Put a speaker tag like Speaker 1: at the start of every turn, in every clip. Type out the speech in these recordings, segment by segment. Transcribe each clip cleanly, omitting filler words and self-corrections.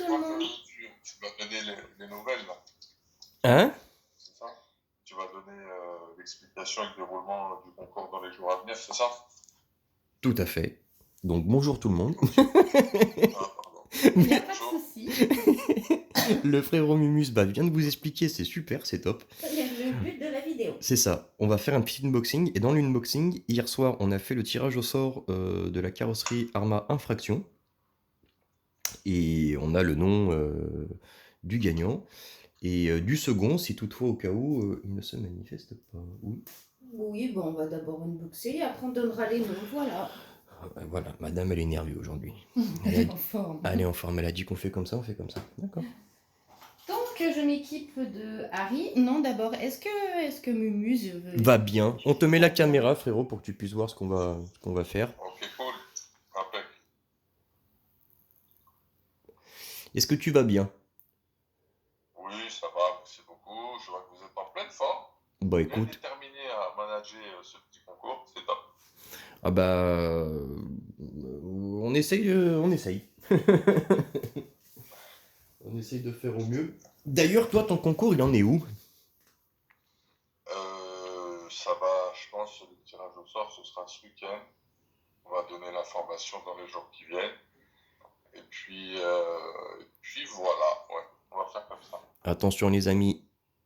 Speaker 1: tout le monde.
Speaker 2: Tu vas donner les nouvelles, là.
Speaker 3: Hein?
Speaker 2: C'est ça? Tu vas donner l'explication et le déroulement du concours dans les jours à venir, c'est ça?
Speaker 3: Tout à fait. Donc bonjour tout le monde.
Speaker 2: Ah, pardon.
Speaker 1: Il n'y a pas de souci.
Speaker 3: Le frérot Mumus vient de vous expliquer, c'est super, c'est top.
Speaker 1: C'est le but de la vidéo.
Speaker 3: C'est ça. On va faire un petit unboxing. Et dans l'unboxing, hier soir, on a fait le tirage au sort de la carrosserie Arma Infraction. Et on a le nom du gagnant. Et du second, si toutefois au cas où il ne se manifeste pas. Oui.
Speaker 1: Oui, bon, on va d'abord unboxer, après on donnera les noms, voilà.
Speaker 3: Voilà, madame, elle est nerveuse aujourd'hui.
Speaker 1: Elle est en forme.
Speaker 3: Elle est en forme, elle a dit qu'on fait comme ça, on fait comme ça. D'accord.
Speaker 1: Donc, je m'équipe de Harry. Non, d'abord, est-ce que Mumus veut...
Speaker 3: Va bien. On te met la caméra, frérot, pour que tu puisses voir ce qu'on va faire.
Speaker 2: Ok, cool. Impec.
Speaker 3: Est-ce que tu vas bien?
Speaker 2: Oui, ça va, merci beaucoup. Je vois que vous êtes en pleine forme.
Speaker 3: Bah
Speaker 2: Bien
Speaker 3: écoute.
Speaker 2: déterminé à manager ce petit concours, c'est top.
Speaker 3: Ah bah... on essaye, on essaye. On essaye de faire au mieux. D'ailleurs, toi, ton concours, il en est où?
Speaker 2: Ça va, je pense, le tirage au sort, ce sera ce week-end. On va donner l'information dans les jours qui viennent. Et puis voilà, ouais, on va faire comme ça.
Speaker 3: Attention les amis,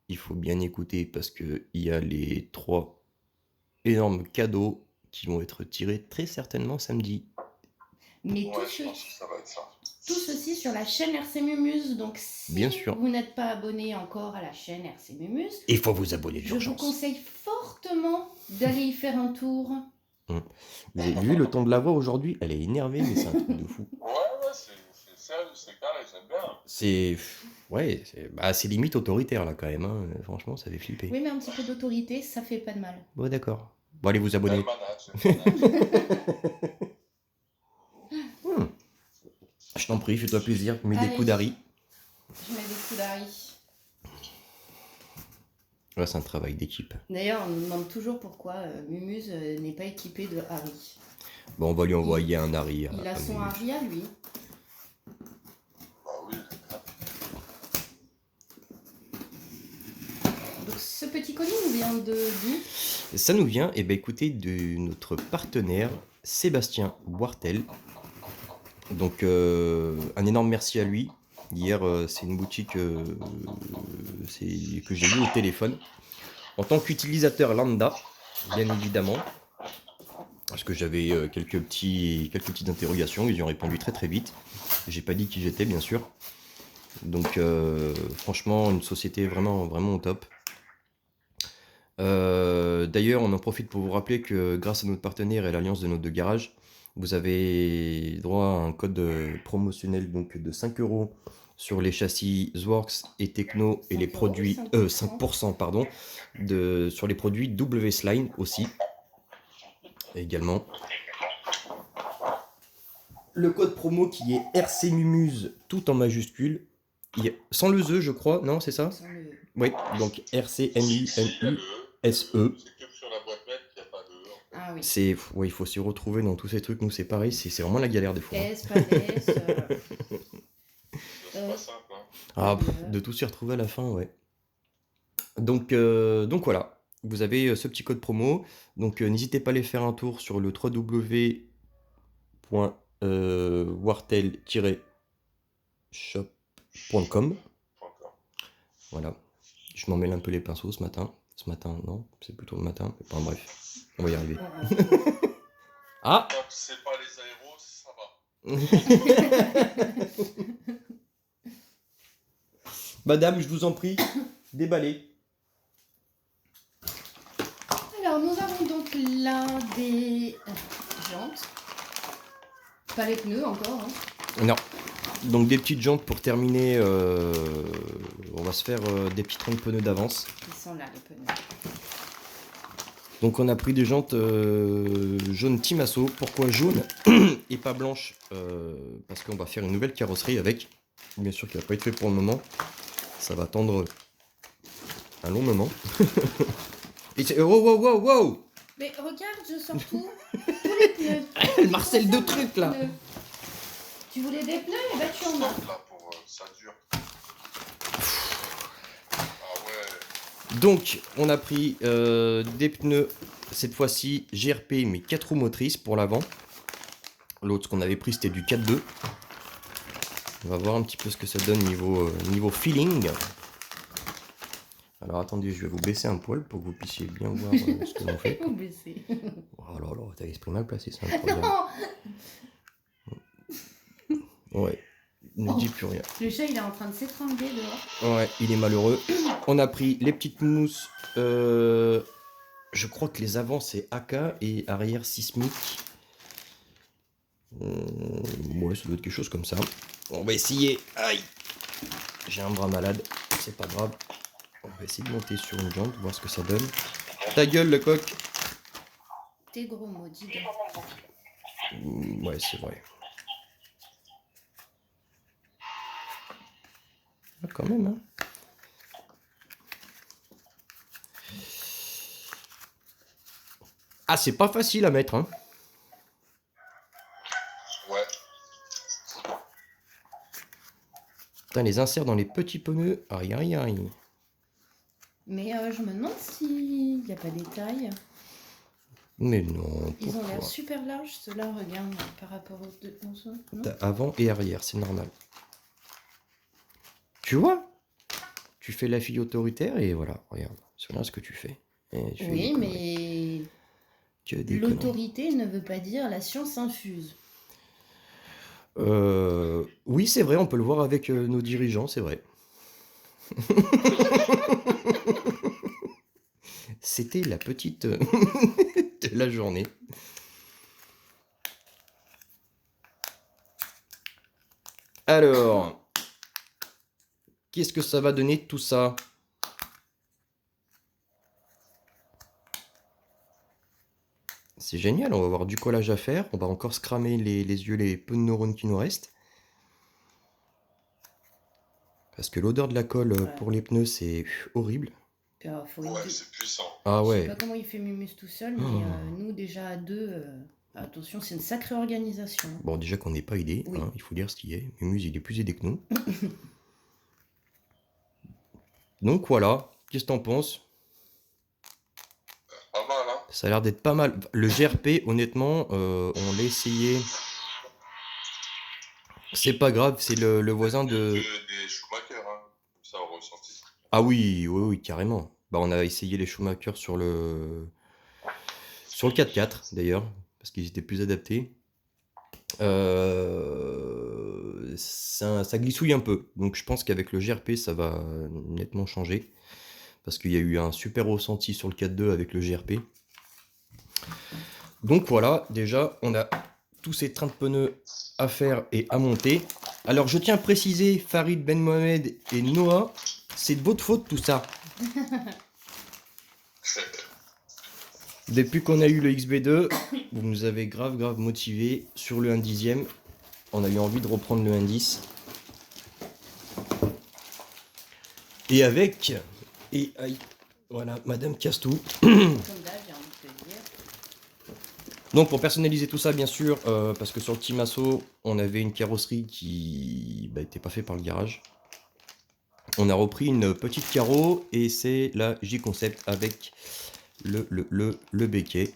Speaker 3: il faut bien écouter parce qu'il y a les 3 énormes cadeaux qui vont être tirés très certainement samedi.
Speaker 1: Mais
Speaker 2: Ouais, je pense que ça va être ça.
Speaker 1: tout ceci sur la chaîne RC Mumus. Donc, si
Speaker 3: Bien sûr.
Speaker 1: vous n'êtes pas abonné encore à la chaîne RC Mumus,
Speaker 3: Il faut vous abonner
Speaker 1: je vous
Speaker 3: d'urgence.
Speaker 1: conseille fortement d'aller y faire un tour.
Speaker 3: Vous avez vu le ton de la voix aujourd'hui? Elle est énervée, mais c'est un truc de fou.
Speaker 2: Ouais, c'est sérieux, c'est carré, j'aime bien.
Speaker 3: C'est... Ouais, c'est limite autoritaire là quand même. Hein. Franchement, ça fait flipper.
Speaker 1: Oui, mais un petit peu d'autorité, ça fait pas de mal.
Speaker 3: Bon d'accord. Bon allez vous abonner.
Speaker 2: Elle manage.
Speaker 3: Je t'en prie, fais-toi plaisir. Mets des
Speaker 1: Allez.
Speaker 3: coups d'Harry.
Speaker 1: Je mets des coups d'Harry.
Speaker 3: Ouais, c'est un travail d'équipe.
Speaker 1: D'ailleurs, on nous demande toujours pourquoi Mumus n'est pas équipé de Harry.
Speaker 3: Bon, on va lui envoyer un Harry.
Speaker 1: Il a
Speaker 3: à
Speaker 1: son
Speaker 3: Mumus.
Speaker 1: Harry à lui.
Speaker 2: Bah oui.
Speaker 1: Donc, ce petit colis nous vient de d'où?
Speaker 3: Ça nous vient, eh ben, écoutez, de notre partenaire Sébastien Boirtel. Donc, un énorme merci à lui. Hier, c'est une boutique que j'ai eu au téléphone. En tant qu'utilisateur lambda, bien évidemment. Parce que j'avais quelques petites interrogations. Ils y ont répondu très très vite. J'ai pas dit qui j'étais, bien sûr. Donc, franchement, une société vraiment, vraiment au top. D'ailleurs, on en profite pour vous rappeler que grâce à notre partenaire et à l'alliance de nos deux garages, vous avez droit à un code promotionnel donc de 5 € sur les châssis Zworks et Techno et les
Speaker 1: 5 €,
Speaker 3: produits
Speaker 1: 5%.
Speaker 3: 5% pardon sur les produits W-Sline aussi également. Le code promo qui est RC Mumuse tout en majuscule, sans le E je crois, non c'est ça?
Speaker 1: Sans le-
Speaker 3: Oui, donc RCMUMUSE.
Speaker 2: C'est que sur la boîte mail qu'il n'y a pas de E. En fait.
Speaker 1: Ah oui.
Speaker 3: C'est, ouais, il faut s'y retrouver dans tous ces trucs. Nous, c'est pareil, c'est vraiment la galère des fois.
Speaker 1: S, pas S.
Speaker 2: C'est pas simple, hein.
Speaker 3: Ah, de tout s'y retrouver à la fin, ouais. Donc voilà, vous avez ce petit code promo. Donc n'hésitez pas à aller faire un tour sur le www.wartel-shop.com. Voilà, je m'en mêle un peu les pinceaux ce matin. Ce matin, non, c'est plutôt le matin. Enfin bref, on va y arriver. Ah!
Speaker 2: Tant que c'est pas les aéros, ça va.
Speaker 3: Madame, je vous en prie, déballez.
Speaker 1: Alors, nous avons donc là des jantes. Pas les pneus encore. Hein.
Speaker 3: Non. Donc des petites jantes pour terminer. On va se faire des petits troncs de pneus d'avance.
Speaker 1: Ils sont là, les pneus.
Speaker 3: Donc on a pris des jantes jaune Timasso. Pourquoi jaune et pas blanche? Parce qu'on va faire une nouvelle carrosserie avec. Bien sûr qui n'a pas été fait pour le moment. Ça va attendre un long moment. Et c'est... Oh, wow, wow, wow!
Speaker 1: Mais regarde, je sors tout. Tous les pneus.
Speaker 3: Elle marcelle de trucs là.
Speaker 1: Pneus. Tu voulais des pneus? Eh ben, tu en as.
Speaker 2: Là, pour ça dure. Ah ouais.
Speaker 3: Donc, on a pris des pneus, cette fois-ci GRP, mais 4 roues motrices pour l'avant. L'autre, ce qu'on avait pris, c'était du 4-2. On va voir un petit peu ce que ça donne niveau feeling. Alors, attendez, je vais vous baisser un poil pour que vous puissiez bien voir ce que l'on fait.
Speaker 1: Faut baisser.
Speaker 3: Oh là là, t'as l'esprit mal placé, c'est incroyable.
Speaker 1: Non,
Speaker 3: Ouais, ne dis plus rien.
Speaker 1: le chat, il est en train de s'étrangler dehors.
Speaker 3: Ouais, il est malheureux. On a pris les petites mousses. Je crois que les avant c'est AK et arrière sismique. Ouais, ça doit être quelque chose comme ça. On va essayer. Aïe! J'ai un bras malade, c'est pas grave. On va essayer de monter sur une jante, voir ce que ça donne. Ta gueule, le coq!
Speaker 1: T'es gros maudit.
Speaker 3: Ouais, c'est vrai. Ah, quand même, hein. Ah, c'est pas facile à mettre, hein.
Speaker 2: Ouais.
Speaker 3: Putain, les inserts dans les petits pneus. Aïe, aïe, aïe.
Speaker 1: Mais je me demande s'il n'y a pas des tailles.
Speaker 3: Mais non,
Speaker 1: Ils ont l'air
Speaker 3: pourquoi?
Speaker 1: super larges, ceux-là, regarde, par rapport aux deux. Non,
Speaker 3: T'as avant et arrière, c'est normal. Tu vois? Tu fais la fille autoritaire et voilà, regarde, c'est là ce que tu fais. Et tu fais des
Speaker 1: oui,
Speaker 3: conneries.
Speaker 1: mais
Speaker 3: Que des conneries.
Speaker 1: l'autorité ne veut pas dire la science infuse.
Speaker 3: Oui, c'est vrai, on peut le voir avec nos dirigeants, c'est vrai. C'était la petite de la journée. Alors, qu'est-ce que ça va donner tout ça? C'est génial, on va avoir du collage à faire. On va encore se cramer les yeux, les peu de neurones qui nous restent. Parce que l'odeur de la colle pour les pneus, c'est horrible.
Speaker 1: Puis, alors, faut
Speaker 2: Ouais,
Speaker 1: aider.
Speaker 2: c'est puissant.
Speaker 3: Ah
Speaker 1: Je sais
Speaker 3: ouais.
Speaker 1: pas comment il fait Mumus tout seul, mais
Speaker 3: Oh.
Speaker 1: nous, déjà à deux, attention, c'est une sacrée organisation.
Speaker 3: Bon, déjà qu'on n'est pas aidé,
Speaker 1: Oui.
Speaker 3: hein, il faut dire ce qui est. Mumus, il est plus aidé que nous. Donc voilà, qu'est-ce que t'en penses?
Speaker 2: Pas mal, hein.
Speaker 3: Ça a l'air d'être pas mal. Le GRP, honnêtement, on l'a essayé. C'est pas grave, c'est le voisin de...
Speaker 2: Des Schumacher, hein. Comme ça, au ressenti.
Speaker 3: Ah oui, oui, oui, carrément. Bah, on a essayé les Schumacher sur le 4x4 d'ailleurs, parce qu'ils étaient plus adaptés. Ça glissouille un peu, donc je pense qu'avec le GRP ça va nettement changer, parce qu'il y a eu un super ressenti sur le 4.2 avec le GRP. Donc voilà, déjà on a tous ces trains de pneus à faire et à monter. Alors je tiens à préciser, Farid, Ben Mohamed et Noah, c'est de votre faute tout ça. Depuis qu'on a eu le XB2, vous nous avez grave motivé sur le 1/10. On a eu envie de reprendre le 1/10. Et avec... Et aïe, voilà, Madame Castou.
Speaker 1: Comme d'hab, j'ai envie de te dire.
Speaker 3: Donc pour personnaliser tout ça, bien sûr, parce que sur le Team Asso, on avait une carrosserie qui n'était pas faite par le garage. On a repris une petite carreau et c'est la J-Concept avec le béquet.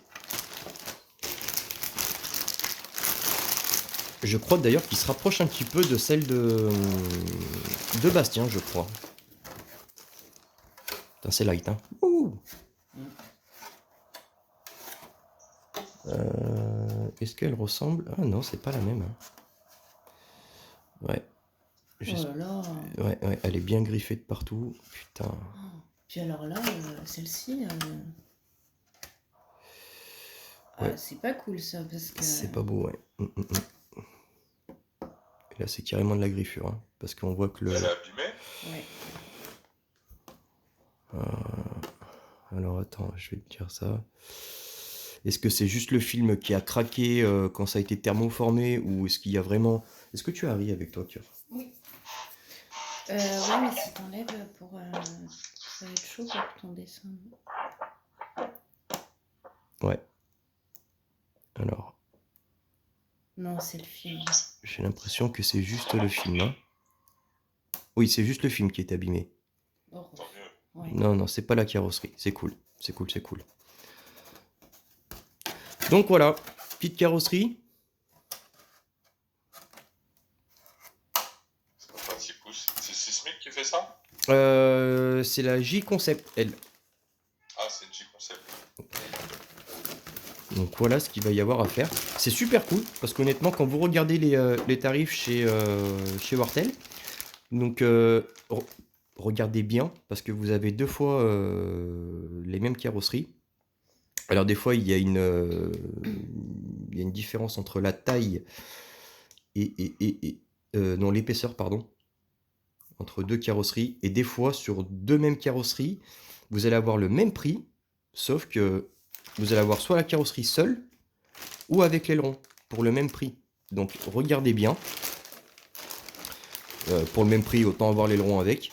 Speaker 3: Je crois d'ailleurs qu'il se rapproche un petit peu de celle de Bastien, je crois. Putain, c'est light, hein. Ouh. Est-ce qu'elle ressemble? Ah non, c'est pas la même. Hein. Ouais.
Speaker 1: Oh là là.
Speaker 3: Ouais, elle est bien griffée de partout. Putain.
Speaker 1: Puis alors là, celle-ci...
Speaker 3: Ouais.
Speaker 1: c'est pas cool ça, parce que...
Speaker 3: C'est pas beau, ouais. Et là, c'est carrément de la griffure, hein, parce qu'on voit que le...
Speaker 2: Elle est abîmée?
Speaker 1: Ouais.
Speaker 3: Alors attends, je vais te dire ça. Est-ce que c'est juste le film qui a craqué quand ça a été thermoformé, ou est-ce qu'il y a vraiment... Est-ce que tu as Harry avec toi, Kurt?
Speaker 1: Oui. Ouais, mais si t'enlèves ça va être chaud pour ton dessin.
Speaker 3: Ouais. Alors.
Speaker 1: Non, c'est le film.
Speaker 3: J'ai l'impression que c'est juste le film. Hein. Oui, c'est juste le film qui est abîmé.
Speaker 1: Oh,
Speaker 2: Tant mieux.
Speaker 1: ouais.
Speaker 3: Non, non, c'est pas la carrosserie. C'est cool. C'est cool, c'est cool. Donc voilà, petite carrosserie.
Speaker 2: C'est pas 6 pouces. C'est Sismic qui fait ça?
Speaker 3: C'est la J-Concept, elle.
Speaker 2: Ah, c'est une J-Concept.
Speaker 3: Donc voilà ce qu'il va y avoir à faire. C'est super cool, parce qu'honnêtement, quand vous regardez les tarifs chez Wartel, donc regardez bien, parce que vous avez 2 fois les mêmes carrosseries. Alors des fois, il y a une différence entre la taille et non, l'épaisseur, pardon, entre 2 carrosseries. Et des fois, sur 2 mêmes carrosseries, vous allez avoir le même prix, sauf que vous allez avoir soit la carrosserie seule, ou avec l'aileron, pour le même prix. Donc regardez bien. Pour le même prix, autant avoir l'aileron avec.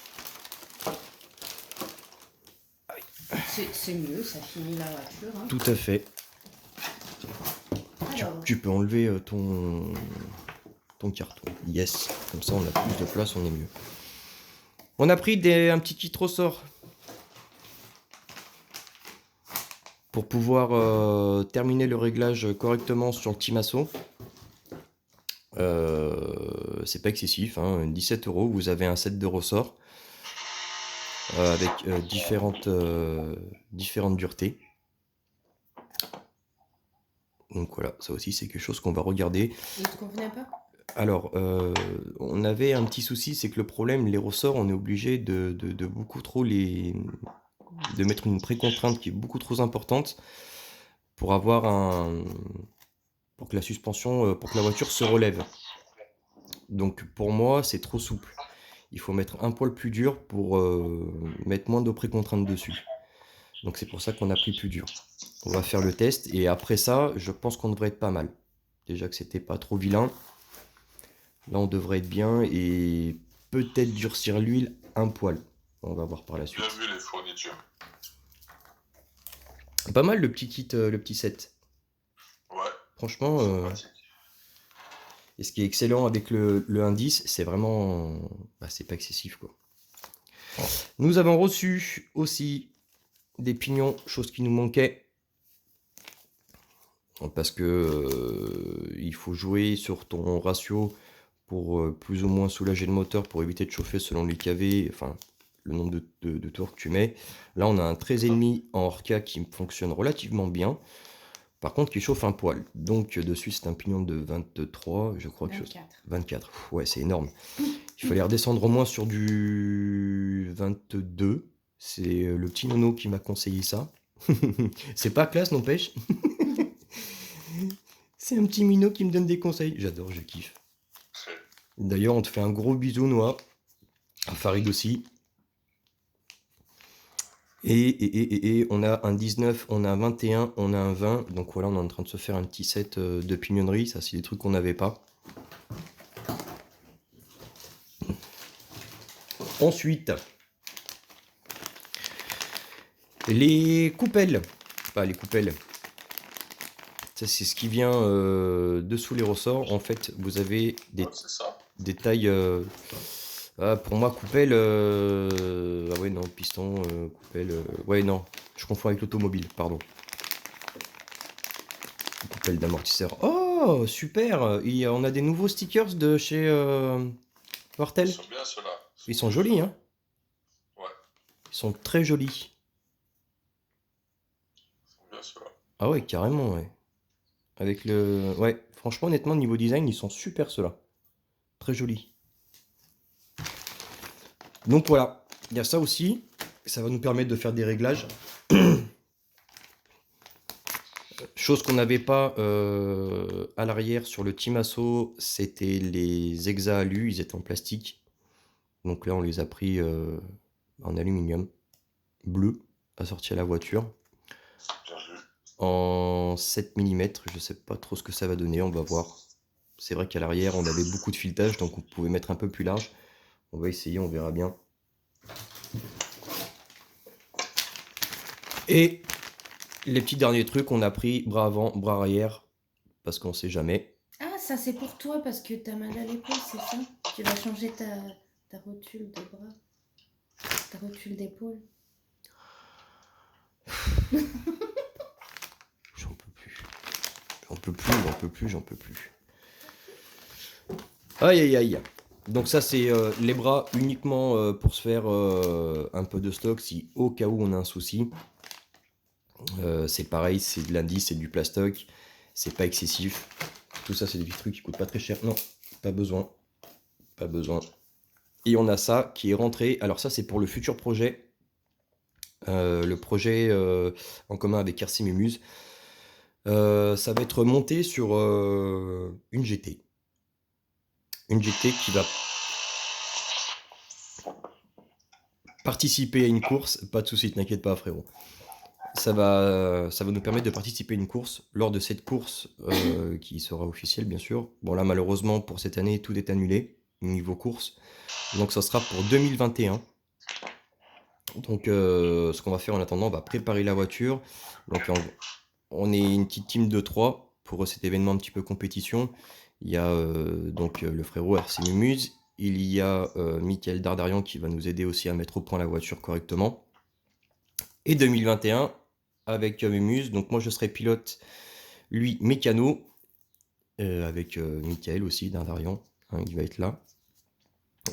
Speaker 1: C'est mieux, ça finit la voiture. Hein.
Speaker 3: Tout à fait.
Speaker 1: Alors,
Speaker 3: Tu peux enlever ton carton. Yes. Comme ça, on a plus de place, on est mieux. On a pris un petit kit ressort. Pour pouvoir terminer le réglage correctement sur le Timasso. C'est pas excessif, hein, 17 €. Vous avez un set de ressorts avec différentes duretés. Donc voilà, ça aussi c'est quelque chose qu'on va regarder.
Speaker 1: il te convenait pas?
Speaker 3: Alors, on avait un petit souci, c'est que le problème, les ressorts, on est obligé de beaucoup trop de mettre une précontrainte qui est beaucoup trop importante pour avoir pour que la suspension, pour que la voiture se relève. Donc pour moi, c'est trop souple. Il faut mettre un poil plus dur pour mettre moins de précontraintes dessus. Donc c'est pour ça qu'on a pris plus dur. On va faire le test et après ça, je pense qu'on devrait être pas mal. Déjà que c'était pas trop vilain. Là, on devrait être bien et peut-être durcir l'huile un poil. On va voir par la suite.
Speaker 2: Bien vu les fournitures.
Speaker 3: Pas mal le petit kit, le petit set.
Speaker 2: Ouais,
Speaker 3: Franchement,
Speaker 2: sympathique.
Speaker 3: et ce qui est excellent avec le indice, c'est vraiment... Bah, c'est pas excessif, quoi. Nous avons reçu aussi des pignons, chose qui nous manquait. Parce que il faut jouer sur ton ratio pour plus ou moins soulager le moteur, pour éviter de chauffer selon les KV, enfin le nombre de tours que tu mets. Là, on a un 13,5 en Orca qui fonctionne relativement bien. Par contre, qui chauffe un poil. Donc, dessus, c'est un pignon de 23, je crois.
Speaker 1: 24.
Speaker 3: 24. Ouais, c'est énorme. Il fallait redescendre au moins sur du 22. C'est le petit Nono qui m'a conseillé ça. C'est pas classe, n'empêche. C'est un petit minot qui me donne des conseils. J'adore, je kiffe. D'ailleurs, on te fait un gros bisou, Noah. À Farid aussi. Et on a un 19, on a un 21, on a un 20. Donc voilà, on est en train de se faire un petit set de pignonnerie. Ça, c'est des trucs qu'on n'avait pas. Ensuite, les coupelles. Pas les coupelles. Ça, c'est ce qui vient dessous les ressorts. En fait, vous avez
Speaker 2: C'est ça.
Speaker 3: des tailles... pour moi, coupelle... Ah ouais, non, piston, coupelle... Ouais, non, je confonds avec l'automobile, pardon. Coupelle d'amortisseur. Oh, super! On a des nouveaux stickers de chez Wartel.
Speaker 2: Ils sont bien ceux-là.
Speaker 3: Ils sont jolis, hein?
Speaker 2: Ouais,
Speaker 3: Ils sont très jolis.
Speaker 2: ils sont bien ceux-là.
Speaker 3: Ah ouais, carrément, ouais. Avec le... Ouais, franchement, honnêtement, niveau design, ils sont super, ceux-là. Très jolis. Donc voilà, il y a ça aussi. Ça va nous permettre de faire des réglages. Chose qu'on n'avait pas à l'arrière sur le Timasso, c'était les Exa Alu, ils étaient en plastique. Donc là, on les a pris en aluminium bleu, assorti à la voiture.
Speaker 2: Bien vu.
Speaker 3: En 7 mm, je sais pas trop ce que ça va donner, on va voir. C'est vrai qu'à l'arrière, on avait beaucoup de filetage, donc on pouvait mettre un peu plus large. On va essayer, on verra bien. Et les petits derniers trucs, on a pris bras avant, bras arrière, parce qu'on sait jamais.
Speaker 1: Ah, ça c'est pour toi parce que t'as mal à l'épaule, c'est ça? Tu vas changer ta rotule de bras, ta rotule d'épaule.
Speaker 3: J'en peux plus. J'en peux plus, j'en peux plus, j'en peux plus. Aïe aïe aïe. Donc ça c'est les bras uniquement pour se faire un peu de stock si au cas où on a un souci. C'est pareil, c'est de l'indice, c'est du plastoc, c'est pas excessif. Tout ça c'est des petits trucs qui coûtent pas très cher. Non, pas besoin. Pas besoin. Et on a ça qui est rentré. Alors ça c'est pour le futur projet. Le projet en commun avec RC Mumuse. Ça va être monté sur une GT. Une GT qui va participer à une course. Pas de soucis, t'inquiète pas frérot. Ça va nous permettre de participer à une course. Lors de cette course, qui sera officielle bien sûr. Bon là malheureusement pour cette année tout est annulé niveau course. Donc ça sera pour 2021. Donc ce qu'on va faire en attendant, on va préparer la voiture. Donc on est une petite team de 3 pour cet événement un petit peu compétition. Il y a donc le frérot RC Mumuse. Il y a Mickaël Dardarian qui va nous aider aussi à mettre au point la voiture correctement. Et 2021 avec Mumuse. Donc moi je serai pilote, lui mécano. Avec Mickaël aussi, Dardarian, hein, il va être là.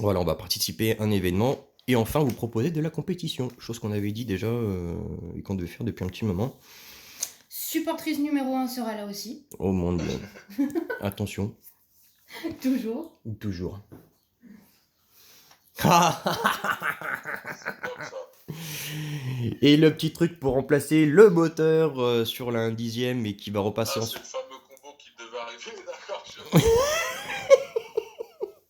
Speaker 3: Voilà, on va participer à un événement. Et enfin vous proposer de la compétition. Chose qu'on avait dit déjà et qu'on devait faire depuis un petit moment.
Speaker 1: Supportrice numéro 1 sera là aussi.
Speaker 3: Oh mon dieu. Attention.
Speaker 1: Toujours.
Speaker 3: Toujours.
Speaker 2: Comme ça.
Speaker 3: Et le petit truc pour remplacer le moteur sur la 1/10 et qui va repasser
Speaker 2: Ah,
Speaker 3: en...
Speaker 2: c'est le fameux combo qui devait arriver, d'accord.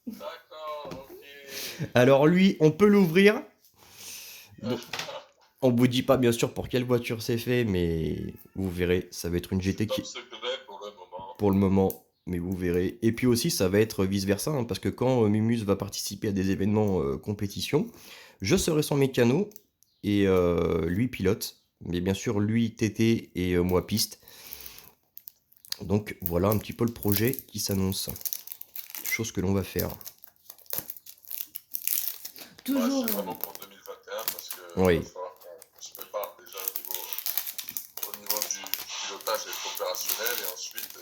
Speaker 2: D'accord, ok.
Speaker 3: Alors lui, on peut l'ouvrir. Donc, on vous dit pas bien sûr pour quelle voiture c'est fait, mais vous verrez, ça va être une GT qui...
Speaker 2: Top secret pour le moment.
Speaker 3: Pour le moment, mais vous verrez. Et puis aussi, ça va être vice-versa, hein, parce que quand Mumuse va participer à des événements compétition, je serai son mécano et lui pilote. Mais bien sûr, lui TT et moi piste. Donc voilà un petit peu le projet qui s'annonce. Chose que l'on va faire.
Speaker 2: Ouais,
Speaker 1: Toujours.
Speaker 2: c'est vraiment pour 2021 parce que
Speaker 3: Oui.
Speaker 2: il va falloir qu'on se prépare déjà au niveau du pilotage et opérationnel et ensuite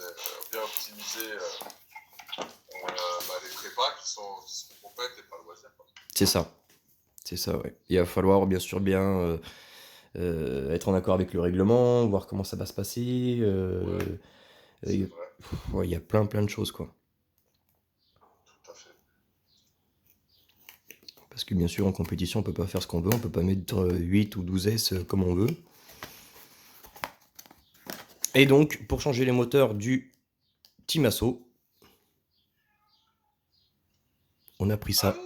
Speaker 2: bien optimiser les prépas qui sont complètes et pas loisirs.
Speaker 3: C'est ça. C'est ça, ouais. Il va falloir bien sûr bien être en accord avec le règlement, voir comment ça va se passer.
Speaker 2: C'est
Speaker 3: Il
Speaker 2: vrai,
Speaker 3: y a plein de choses, quoi.
Speaker 2: tout à fait.
Speaker 3: Parce que bien sûr, en compétition, on peut pas faire ce qu'on veut. On peut pas mettre 8 ou 12 S comme on veut. Et donc, pour changer les moteurs du Timasso, on a pris ça.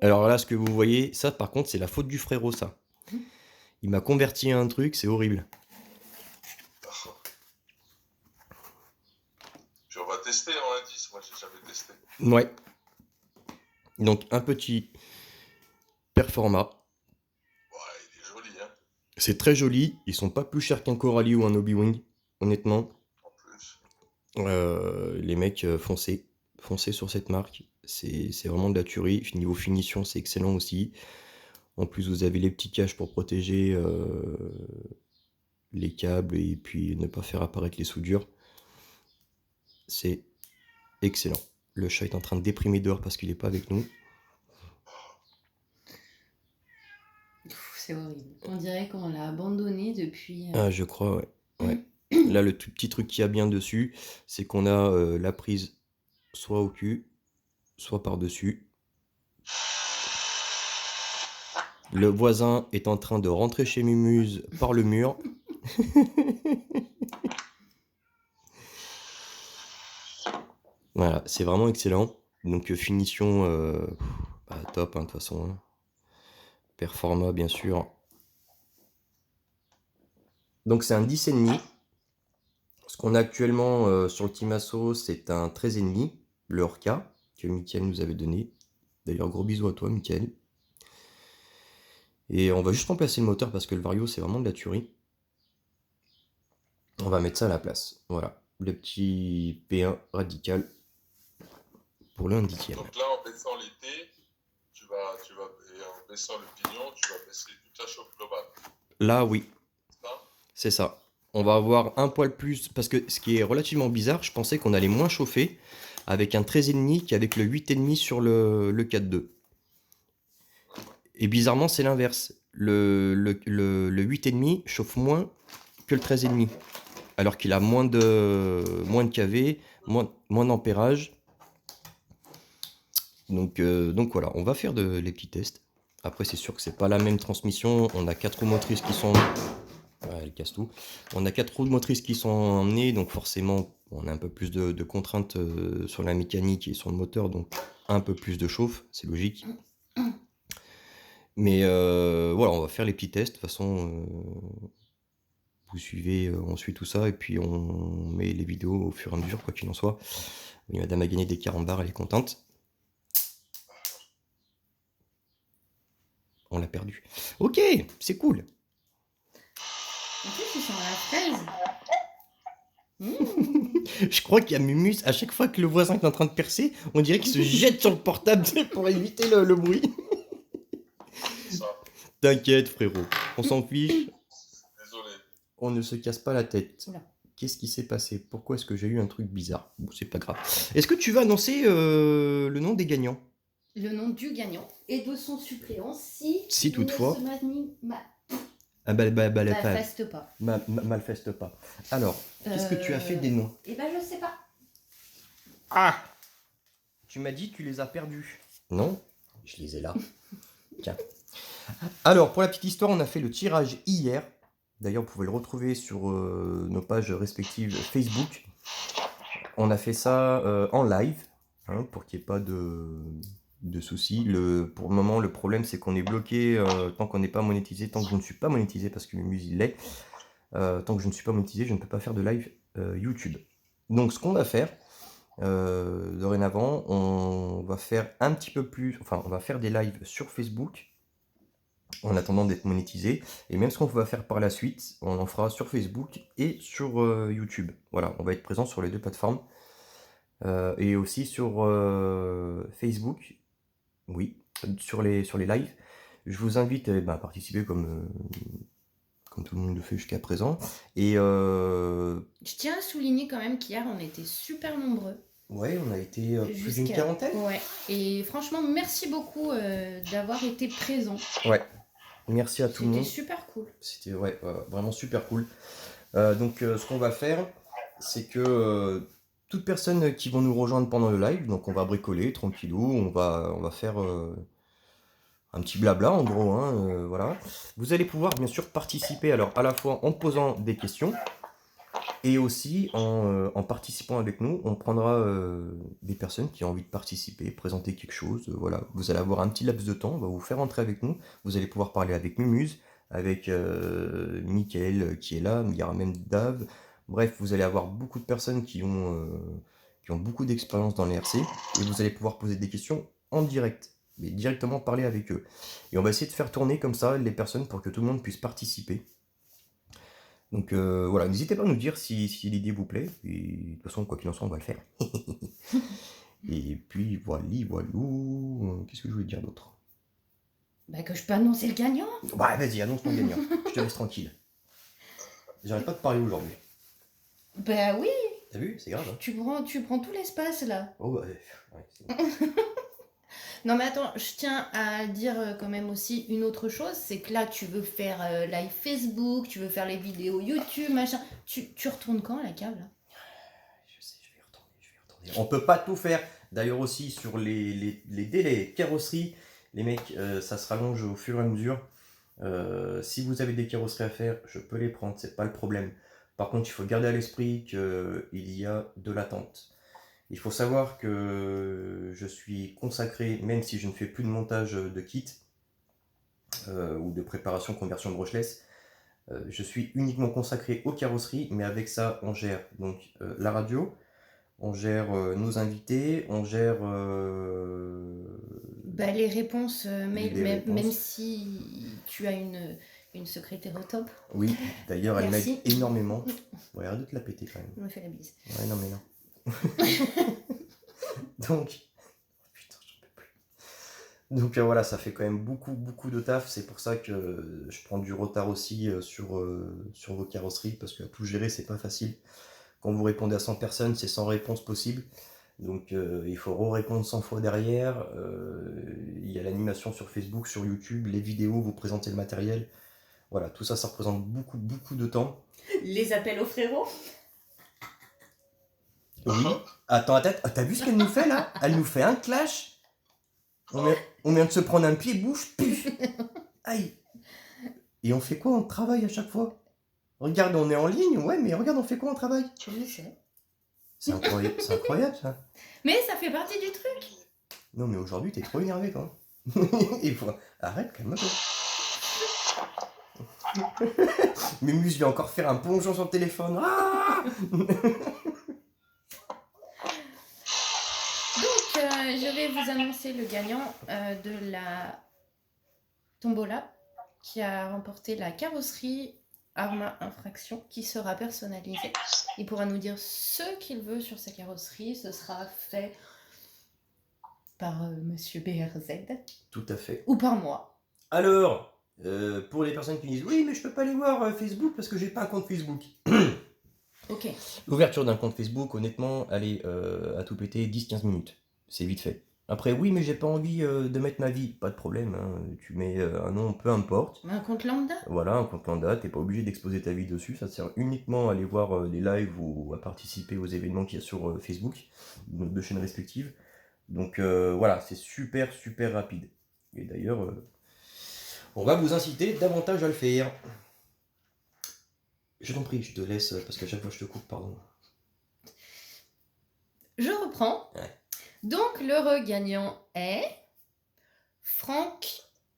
Speaker 3: Alors là, ce que vous voyez, ça par contre, c'est la faute du frérot, ça. Il m'a converti à un truc, c'est horrible.
Speaker 2: Puis on va tester en indice, moi j'ai jamais testé.
Speaker 3: Ouais. Donc, un petit Performa.
Speaker 2: Ouais, il est joli, hein,
Speaker 3: C'est très joli. Ils sont pas plus chers qu'un Coralie ou un Hobby-Wing, honnêtement.
Speaker 2: en plus.
Speaker 3: Les mecs, foncez. Foncez sur cette marque. C'est vraiment de la tuerie. Niveau finition, c'est excellent aussi. En plus, vous avez les petits caches pour protéger les câbles et puis ne pas faire apparaître les soudures. C'est excellent. Le chat est en train de déprimer dehors parce qu'il n'est pas avec nous.
Speaker 1: C'est horrible. On dirait qu'on l'a abandonné depuis.
Speaker 3: Ah, je crois, ouais. Ouais. Là, le tout petit truc qu'il y a bien dessus, c'est qu'on a la prise soit au cul, soit par-dessus. Le voisin est en train de rentrer chez Mumuse par le mur. Voilà, c'est vraiment excellent. Donc finition top, hein, de toute façon. Hein. Performa, bien sûr. Donc c'est un 10,5. Ce qu'on a actuellement sur le Timasso, c'est un 13,5. Le Orca, que Mickaël nous avait donné. D'ailleurs, gros bisous à toi, Mickaël. Et on va juste remplacer le moteur parce que le Vario, c'est vraiment de la tuerie. On va mettre ça à la place. Voilà. le petit P1 radical pour le 1/10.
Speaker 2: Donc là, en baissant l'été, et en baissant le pignon, tu vas baisser toute la chauffe globale.
Speaker 3: Là, oui,
Speaker 2: C'est ça?
Speaker 3: c'est ça. On va avoir un poil plus, parce que ce qui est relativement bizarre, je pensais qu'on allait moins chauffer avec un 13,5 qu'avec le 8,5 sur le 4.2. Et bizarrement, c'est l'inverse. Le 8,5 chauffe moins que le 13,5. Alors qu'il a moins de kV, moins d'ampérage. Donc voilà, on va faire les petits tests. Après, c'est sûr que c'est pas la même transmission. On a 4 roues motrices qui sont... Ouais, elle casse tout. On a 4 roues motrices qui sont emmenées, donc forcément, on a un peu plus de contraintes sur la mécanique et sur le moteur, donc un peu plus de chauffe, c'est logique. Mais voilà, on va faire les petits tests. De toute façon, vous suivez, on suit tout ça, et puis on met les vidéos au fur et à mesure, quoi qu'il en soit. Oui, madame a gagné des carambars, elle est contente. On l'a perdu. Ok, c'est cool.
Speaker 1: En plus, ils sont à la fraise.
Speaker 3: Je crois qu'il y a Mumus, à chaque fois que le voisin est en train de percer, on dirait qu'il se jette sur le portable pour éviter le bruit.
Speaker 2: Ça.
Speaker 3: T'inquiète, frérot, on s'en fiche,
Speaker 2: Désolé.
Speaker 3: on ne se casse pas la tête.
Speaker 1: Oula.
Speaker 3: Qu'est-ce qui s'est passé? Pourquoi est-ce que j'ai eu un truc bizarre? Bon, c'est pas grave. Est-ce que tu vas annoncer le nom des gagnants?
Speaker 1: Le nom du gagnant et de son suppléant si
Speaker 3: toutefois.
Speaker 1: il ne se
Speaker 3: Ah
Speaker 1: manifeste pas.
Speaker 3: Malfeste pas. Alors, qu'est-ce que tu as fait des noms?
Speaker 1: Eh ben, je sais pas.
Speaker 3: Ah! Tu m'as dit que tu les as perdus. Non? Je les ai là. Tiens. Alors, pour la petite histoire, on a fait le tirage hier. D'ailleurs, vous pouvez le retrouver sur nos pages respectives Facebook. On a fait ça en live, hein, pour qu'il n'y ait pas de soucis. Pour le moment, le problème, c'est qu'on est bloqué tant qu'on n'est pas monétisé, tant que je ne suis pas monétisé, parce que le musique l'est. Tant que je ne suis pas monétisé, je ne peux pas faire de live YouTube. Donc, ce qu'on va faire, dorénavant, on va faire un petit peu plus... Enfin, on va faire des lives sur Facebook, en attendant d'être monétisé. Et même ce qu'on va faire par la suite, on en fera sur Facebook et sur YouTube. Voilà, on va être présent sur les deux plateformes. Et aussi sur Facebook. Oui, sur les lives. Je vous invite à participer comme tout le monde le fait jusqu'à présent. Et
Speaker 1: Je tiens à souligner quand même qu'hier, on était super nombreux.
Speaker 3: ouais, on a été plus d'une quarantaine.
Speaker 1: Ouais, et franchement, merci beaucoup d'avoir été présents.
Speaker 3: Ouais, merci à tout le monde.
Speaker 1: C'était super cool.
Speaker 3: C'était vraiment super cool. Donc ce qu'on va faire, c'est que toute personne qui vont nous rejoindre pendant le live, donc on va bricoler tranquillou, on va faire un petit blabla en gros, hein, voilà. Vous allez pouvoir bien sûr participer, alors à la fois en posant des questions et aussi en participant avec nous. On prendra des personnes qui ont envie de participer, présenter quelque chose, voilà. Vous allez avoir un petit laps de temps, on va vous faire entrer avec nous. Vous allez pouvoir parler avec Mumuse, avec Mickaël qui est là, il y aura même Dave. Bref, vous allez avoir beaucoup de personnes qui ont beaucoup d'expérience dans les RC, et vous allez pouvoir poser des questions en direct, mais directement parler avec eux. Et on va essayer de faire tourner comme ça les personnes pour que tout le monde puisse participer. Donc voilà, n'hésitez pas à nous dire si l'idée vous plaît, et de toute façon, quoi qu'il en soit, on va le faire. Et puis voilà, qu'est-ce que je voulais dire d'autre?
Speaker 1: Bah, que je peux annoncer le gagnant.
Speaker 3: Bah vas-y, annonce ton gagnant, je te laisse tranquille. J'arrête pas de parler aujourd'hui.
Speaker 1: Bah oui,
Speaker 3: T'as vu, c'est grave, hein.
Speaker 1: tu prends tout l'espace là.
Speaker 3: Oh bah, ouais, c'est bon.
Speaker 1: Non mais attends, je tiens à dire quand même aussi une autre chose, c'est que là tu veux faire live Facebook, tu veux faire les vidéos YouTube, machin. Tu retournes quand à la cave là?
Speaker 3: Je sais, je vais retourner. On peut pas tout faire. D'ailleurs aussi sur les délais carrosserie, les mecs, ça se rallonge au fur et à mesure. Si vous avez des carrosseries à faire, je peux les prendre, c'est pas le problème. Par contre, il faut garder à l'esprit qu'il y a de l'attente. Il faut savoir que je suis consacré, même si je ne fais plus de montage de kit ou de préparation conversion brushless, je suis uniquement consacré aux carrosseries, mais avec ça, on gère donc la radio, on gère nos invités, on gère...
Speaker 1: Bah, les réponses mail,
Speaker 3: les réponses.
Speaker 1: même si tu as une secrétaire au top.
Speaker 3: Oui, d'ailleurs, elle m'aide
Speaker 1: Merci.
Speaker 3: énormément. Ouais, arrête de te la péter quand même.
Speaker 1: Je me fais la bise.
Speaker 3: Ouais, non, mais non. Donc, putain, j'en peux plus. Donc voilà, ça fait quand même beaucoup de taf. C'est pour ça que je prends du retard aussi sur vos carrosseries, parce que tout gérer, c'est pas facile. Quand vous répondez à 100 personnes, c'est 100 réponses possibles. Donc il faut répondre 100 fois derrière. Il y a l'animation sur Facebook, sur YouTube, les vidéos, vous présentez le matériel. Voilà, tout ça, ça représente beaucoup de temps.
Speaker 1: Les appels aux frérots.
Speaker 3: Oui. Attends, t'as vu ce qu'elle nous fait là? Elle nous fait un clash. On vient de se prendre un pied-bouche. Puf. Aïe. Et on fait quoi? On travaille à chaque fois. Regarde, on est en ligne. Ouais, mais regarde, on fait quoi? On travaille.
Speaker 1: Je sais.
Speaker 3: C'est incroyable ça.
Speaker 1: Mais ça fait partie du truc.
Speaker 3: Non, mais aujourd'hui, t'es trop énervé, toi. Arrête, calme-toi. Mémus vient encore faire un plongeon sur le téléphone. Ah
Speaker 1: Donc, je vais vous annoncer le gagnant de la tombola qui a remporté la carrosserie Arma Infraction qui sera personnalisée. Il pourra nous dire ce qu'il veut sur sa carrosserie. Ce sera fait par Monsieur BRZ.
Speaker 3: Tout à fait.
Speaker 1: Ou par moi.
Speaker 3: Alors, pour les personnes qui disent oui, mais je peux pas aller voir Facebook parce que j'ai pas un compte Facebook.
Speaker 1: Ok.
Speaker 3: L'ouverture d'un compte Facebook, honnêtement, allez, à tout péter 10-15 minutes. C'est vite fait. Après, oui, mais j'ai pas envie de mettre ma vie. Pas de problème, hein. Tu mets un nom, peu importe.
Speaker 1: Un compte lambda.
Speaker 3: Voilà, un compte lambda, t'es pas obligé d'exposer ta vie dessus. Ça sert uniquement à aller voir les lives ou à participer aux événements qu'il y a sur Facebook, nos deux chaînes respectives. Donc voilà, c'est super rapide. Et d'ailleurs, on va vous inciter davantage à le faire. Je t'en prie, je te laisse parce qu'à chaque fois je te coupe, pardon.
Speaker 1: Je reprends.
Speaker 3: Ouais.
Speaker 1: Donc, l'heureux gagnant est Franck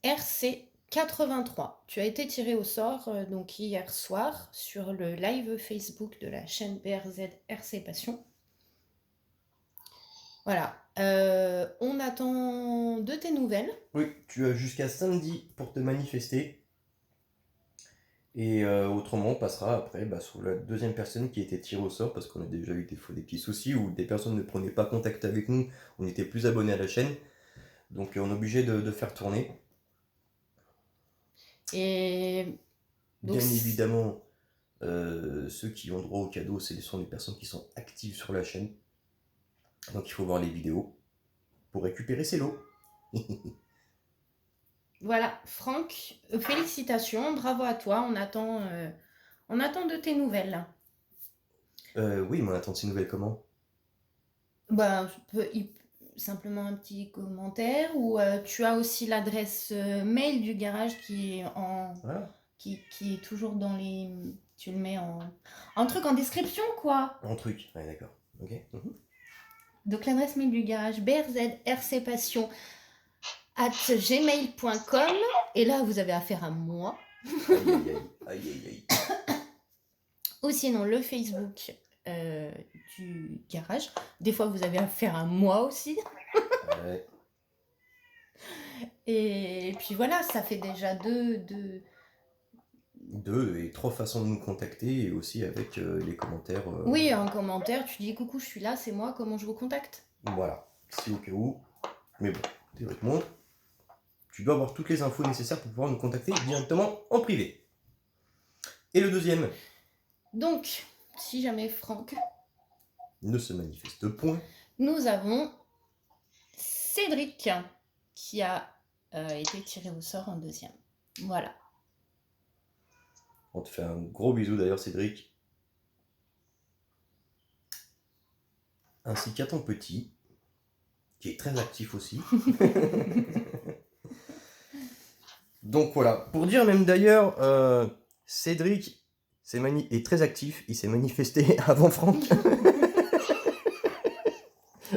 Speaker 1: RC83. Tu as été tiré au sort donc hier soir sur le live Facebook de la chaîne BRZ RC Passion. Voilà. On attend de tes nouvelles.
Speaker 3: Oui, tu as jusqu'à samedi pour te manifester. Et autrement, on passera après sur la deuxième personne qui a été tirée au sort parce qu'on a déjà eu des petits soucis où des personnes ne prenaient pas contact avec nous, on n'était plus abonnés à la chaîne. Donc on est obligé de faire tourner.
Speaker 1: Et donc,
Speaker 3: Bien évidemment, ceux qui ont droit au cadeau, ce sont les personnes qui sont actives sur la chaîne. Donc il faut voir les vidéos pour récupérer ces lots.
Speaker 1: voilà, Franck, félicitations, bravo à toi. On attend de tes nouvelles.
Speaker 3: Oui, mais on attend de ces nouvelles comment?
Speaker 1: Bah, simplement un petit commentaire ou tu as aussi l'adresse mail du garage qui est
Speaker 3: Voilà.
Speaker 1: qui est toujours dans les. Tu le mets en truc en description quoi.
Speaker 3: En truc, ouais, d'accord. Ok.
Speaker 1: Donc l'adresse mail du garage brzrcpassion@gmail.com et là vous avez affaire à moi.
Speaker 3: Aïe.
Speaker 1: Ou sinon le Facebook du garage. Des fois vous avez affaire à moi aussi.
Speaker 3: Ouais.
Speaker 1: Et puis voilà, ça fait déjà deux
Speaker 3: Et 3 façons de nous contacter et aussi avec les commentaires.
Speaker 1: Oui, en commentaire, tu dis coucou, je suis là, c'est moi, comment je vous contacte?
Speaker 3: Voilà, si au cas où. Mais bon, théoriquement, tu dois avoir toutes les infos nécessaires pour pouvoir nous contacter directement en privé. Et le deuxième
Speaker 1: Donc, si jamais Franck,
Speaker 3: ne se manifeste point.
Speaker 1: nous avons Cédric qui a été tiré au sort en deuxième. Voilà.
Speaker 3: On te fait un gros bisou d'ailleurs, Cédric. Ainsi qu'à ton petit, qui est très actif aussi. Donc voilà, pour dire même d'ailleurs, Cédric est très actif, il s'est manifesté avant Franck.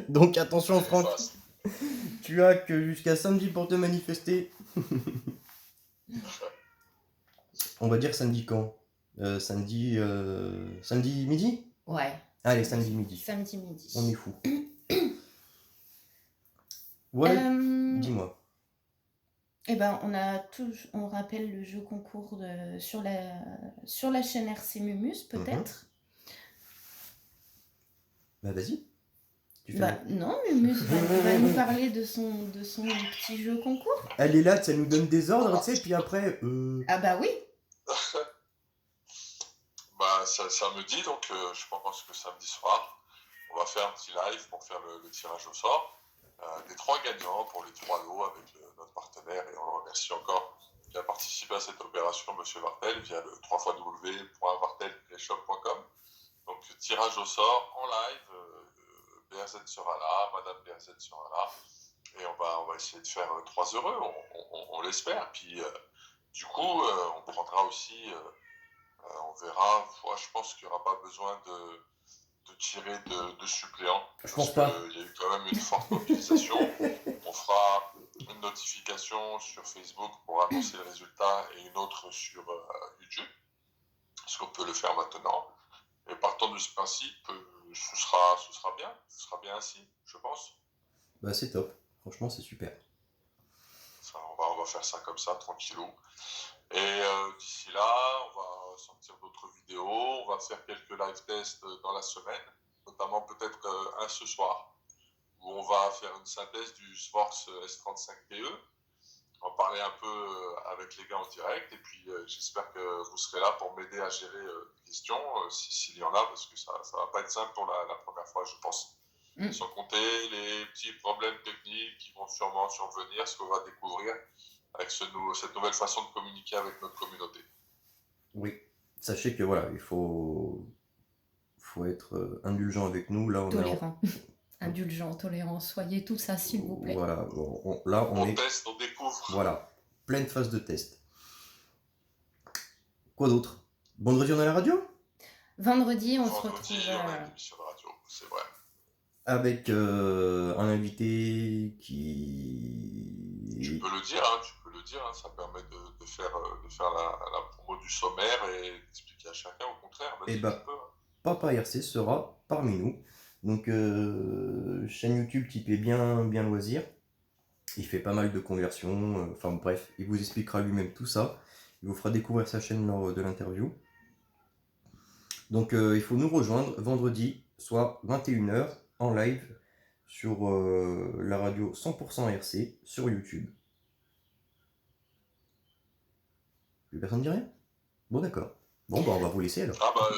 Speaker 3: Donc attention Franck, tu as que jusqu'à samedi pour te manifester. On va dire samedi quand samedi midi?
Speaker 1: Ouais.
Speaker 3: Allez, samedi midi.
Speaker 1: Samedi midi.
Speaker 3: On est fou. Ouais, dis-moi.
Speaker 1: Eh ben, on rappelle le jeu concours sur la chaîne RC Mumus, peut-être.
Speaker 3: Bah vas-y.
Speaker 1: Bah non, Mumus va nous parler de son petit jeu concours.
Speaker 3: Elle est là, ça nous donne des ordres, tu sais, puis après...
Speaker 1: Ah bah oui.
Speaker 2: Bah, samedi, donc je pense que samedi soir, on va faire un petit live pour faire le tirage au sort des 3 gagnants pour les 3 lots avec notre partenaire, et on le remercie encore, qui a participé à cette opération, Monsieur Vartel, via le www.vartel-shop.com. Donc tirage au sort en live, BRZ sera là, Madame BRZ sera là, et on va essayer de faire 3 heureux, on l'espère. Puis du coup, on prendra aussi... on verra. Moi, je pense qu'il n'y aura pas besoin de tirer de suppléants.
Speaker 3: Je pense pas.
Speaker 2: Il y a eu quand même une forte mobilisation. On fera une notification sur Facebook pour annoncer le résultat et une autre sur YouTube. Parce qu'on peut le faire maintenant. Et partant de ce principe, ce sera bien. Ce sera bien ainsi, je pense.
Speaker 3: Bah c'est top. Franchement, c'est super.
Speaker 2: On va faire ça comme ça, tranquillou. Et d'ici là, on va sortir d'autres vidéos, on va faire quelques live tests dans la semaine, notamment peut-être un ce soir, où on va faire une synthèse du Sworx S35PE, en parler un peu avec les gars en direct, et puis j'espère que vous serez là pour m'aider à gérer les questions, s'il y en a, parce que ça va pas être simple pour la première fois, je pense. Sans compter les petits problèmes techniques qui vont sûrement survenir, ce qu'on va découvrir avec cette nouvelle façon de communiquer avec notre communauté.
Speaker 3: Oui, sachez que voilà, il faut être indulgent avec nous. Là,
Speaker 1: tolérant. Indulgent, tolérant, soyez tout ça, s'il vous plaît.
Speaker 3: Voilà,
Speaker 2: on teste, on découvre.
Speaker 3: Voilà, pleine phase de test. Quoi d'autre? Vendredi, on a la radio?
Speaker 1: Vendredi, on se retrouve.
Speaker 2: Vendredi, on a une émission de radio, c'est vrai.
Speaker 3: Avec un invité qui...
Speaker 2: Tu peux le dire, ça permet de faire la promo du sommaire et d'expliquer à chacun, au contraire.
Speaker 3: Eh bah, Papa RC sera parmi nous. Donc, chaîne YouTube typée bien loisir. Il fait pas mal de conversions. Enfin bref, il vous expliquera lui-même tout ça. Il vous fera découvrir sa chaîne lors de l'interview. Donc, il faut nous rejoindre vendredi, soit 21h, en live sur la radio 100% RC sur YouTube. Plus personne dit rien? Bon, d'accord. Bon, bah, on va vous laisser alors.
Speaker 2: Ah, bah,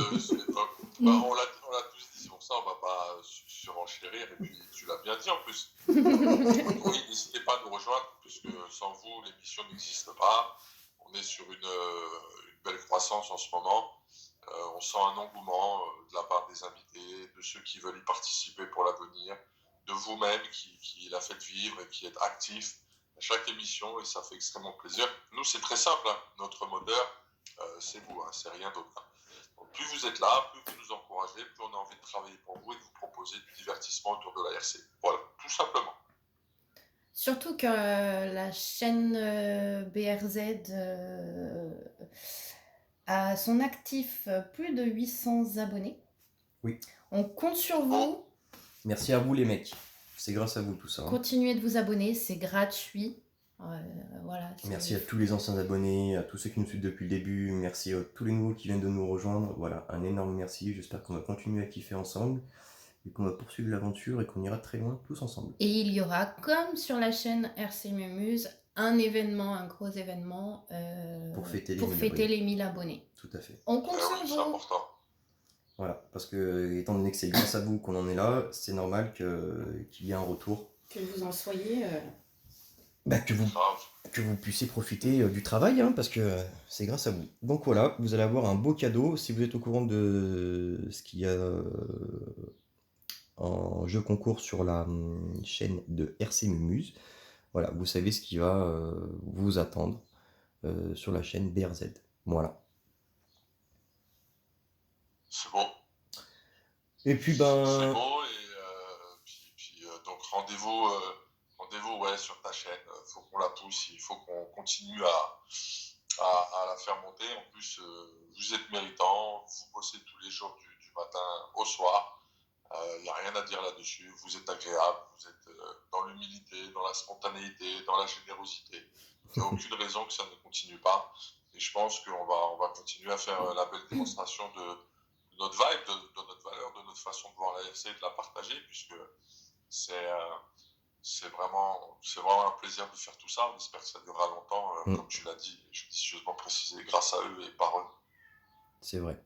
Speaker 2: on l'a tous dit, c'est pour ça, on va pas surenchérir. Et puis, tu l'as bien dit en plus. Oui, n'hésitez pas à nous rejoindre, puisque sans vous, l'émission n'existe pas. On est sur une belle croissance en ce moment. On sent un engouement de la part des invités, de ceux qui veulent y participer pour l'avenir, de vous-même qui la faites vivre et qui êtes actifs à chaque émission, et ça fait extrêmement plaisir. Nous, c'est très simple, hein. Notre moteur, c'est vous, hein. C'est rien d'autre. Hein. Donc, plus vous êtes là, plus vous nous encouragez, plus on a envie de travailler pour vous et de vous proposer du divertissement autour de la RC. Voilà, tout simplement.
Speaker 1: Surtout que la chaîne BRZ a son actif plus de 800 abonnés.
Speaker 3: Oui.
Speaker 1: On compte sur vous.
Speaker 3: Merci à vous les mecs. C'est grâce à vous tout ça. Hein.
Speaker 1: Continuez de vous abonner, c'est gratuit. Voilà,
Speaker 3: merci à tous les anciens abonnés, à tous ceux qui nous suivent depuis le début. Merci à tous les nouveaux qui viennent de nous rejoindre. Voilà, un énorme merci. J'espère qu'on va continuer à kiffer ensemble et qu'on va poursuivre l'aventure et qu'on ira très loin tous ensemble.
Speaker 1: Et il y aura, comme sur la chaîne RC Mumuse, un événement, un gros événement
Speaker 3: pour fêter
Speaker 1: les 1000 abonnés.
Speaker 3: Tout à fait.
Speaker 2: On compte sur vous. C'est important.
Speaker 3: Voilà, parce que étant donné que c'est grâce à vous qu'on en est là, c'est normal qu'il y ait un retour.
Speaker 1: Que vous en soyez...
Speaker 3: Bah, que vous puissiez profiter du travail, hein, parce que c'est grâce à vous. Donc voilà, vous allez avoir un beau cadeau. Si vous êtes au courant de ce qu'il y a en jeu concours sur la chaîne de RC Mumuse, voilà, vous savez ce qui va vous attendre sur la chaîne BRZ. Voilà.
Speaker 2: C'est bon.
Speaker 3: Et puis ben.
Speaker 2: C'est bon, et puis donc rendez-vous ouais, sur ta chaîne. Il faut qu'on la pousse, il faut qu'on continue à la faire monter. En plus, vous êtes méritant, vous bossez tous les jours du matin au soir. Il n'y a rien à dire là-dessus. Vous êtes agréable, vous êtes dans l'humilité, dans la spontanéité, dans la générosité. Il n'y a aucune raison que ça ne continue pas. Et je pense on va continuer à faire la belle démonstration de notre vibe, de notre valeur, de notre façon de voir la RC et de la partager, puisque c'est c'est vraiment un plaisir de faire tout ça. On espère que ça durera longtemps, comme tu l'as dit, judicieusement précisé, grâce à eux et par eux.
Speaker 3: C'est vrai.